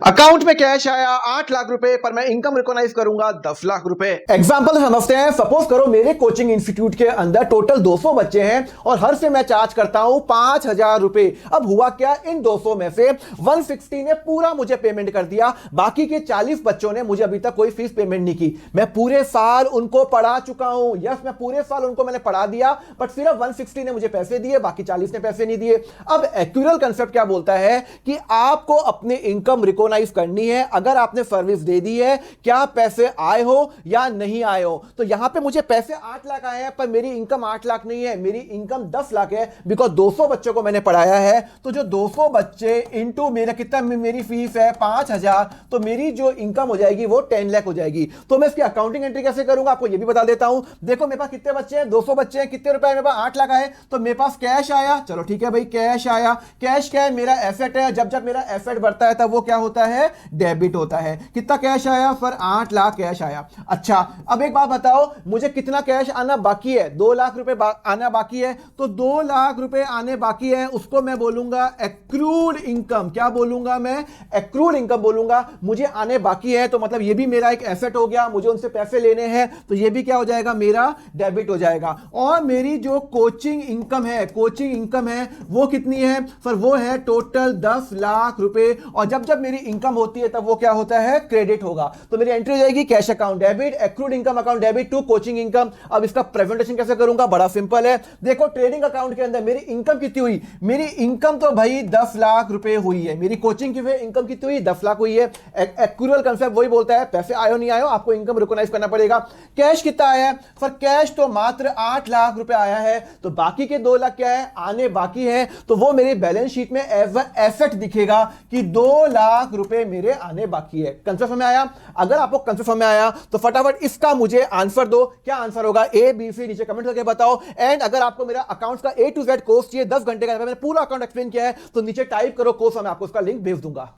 Account में cash आया 8 लाख रुपए पर मैं इनकम रिकॉग्नाइज करूंगा 10 लाख रुपए। एग्जांपल समझते हैं। सपोज करो मेरे कोचिंग इंस्टीट्यूट के अंदर टोटल 200 बच्चे हैं और हर से मैं चार्ज करता हूं 5,000 रुपए। अब हुआ क्या, इन 200 में से 160 ने पूरा मुझे पेमेंट कर दिया, बाकी के 40 बच्चों ने मुझे अभी तक कोई फीस पेमेंट नहीं की। मैं पूरे साल उनको पढ़ा चुका हूं, यस मैं पूरे साल उनको मैंने पढ़ा दिया, बट सिर्फ 160 ने मुझे पैसे दिए, बाकी 40 ने पैसे नहीं दिए। अब एक्चुअल कंसेप्ट क्या बोलता है कि आपको अपनी इनकम रिकॉग्नाइज करनी है। अगर आपने सर्विस दे दी है, क्या पैसे आए हो या नहीं आए हो। तो यहां पे मुझे पैसे 8 लाख आए हैं पर मेरी इनकम 8 लाख नहीं है, मेरी इनकम 10 लाख है, बिकॉज 200 बच्चों को मैंने पढ़ाया है। तो जो 200 बच्चे इंटू मेरा कितना, मेरी फीस है 5,000, तो मेरी जो इनकम हो जाएगी वो 10 लाख हो जाएगी। तो मैं इसकी अकाउंटिंग एंट्री कैसे करूंगा आपको ये भी बता देता हूं। देखो मेरे पास कितने बच्चे हैं, 200 बच्चे हैं, कितने रुपए मेरे पास 8 लाख आए, तो मेरे पास कैश आया। चलो ठीक है भाई, कैश आया। कैश क्या है, मेरा एसेट है। जब जब मेरा एसेट बढ़ता है तब वो क्या होता है, डेबिट होता है। कितना कैश आया, पर 8 लाख कैश आया। अच्छा अब एक बात बताओ, मुझे कितना कैश आना बाकी है, 2 लाख रुपए आना बाकी है। तो 2 लाख रुपए आने बाकी है, उसको मैं बोलूंगा एक्रूड इनकम। क्या बोलूंगा मैं, एक्रूड इनकम बोलूंगा। मुझे आने बाकी है तो मतलब ये भी मेरा एक एसेट हो गया, मुझे उनसे पैसे लेने हैं, तो ये भी क्या हो जाएगा, मेरा डेबिट हो जाएगा। और मेरी जो कोचिंग इनकम है, कोचिंग इनकम है वो कितनी है, पर वो है टोटल 10 लाख रुपए। और जब जब मेरी इनकम होती है तब वो क्या होता है, क्रेडिट होगा। तो मेरी एंट्री हो जाएगी cash account debit, accrued income account debit to coaching income. अब इसका प्रेजेंटेशन कैसे करूंगा, बड़ा सिंपल है। देखो ट्रेडिंग अकाउंट के अंदर मेरी इनकम कितनी हुई, मेरी इनकम तो भाई 10 लाख रुपए हुई है। मेरी कोचिंग की इनकम कितनी हुई, 10 लाख हुई है। एक्चुअल कंसेप्ट वही बोलता है, पैसे आयो नहीं आयो, आपको इनकम रिकॉग्नाइज करना पड़ेगा। कैश कितना आया है, पर कैश तो मात्र 8 लाख रुपए आया है, तो बाकी के 2 लाख क्या है, आने बाकी है। तो वो मेरे बैलेंस शीट में एज एसेट दिखेगा कि 2 लाख रुपए मेरे आने बाकी है। कंसेप्ट में आया। अगर आपको कंसेप्ट में आया तो फटाफट इसका मुझे आंसर दो। क्या आंसर होगा, ए बी सी, नीचे कमेंट करके बताओ। एंड अगर आपको मेरा अकाउंट्स का A to Z कोर्स चाहिए 10 घंटे का, मैंने पूरा अकाउंट एक्सप्लेन किया है, तो नीचे टाइप करो कोर्स, मैं आपको उसका लिंक भेज दूंगा।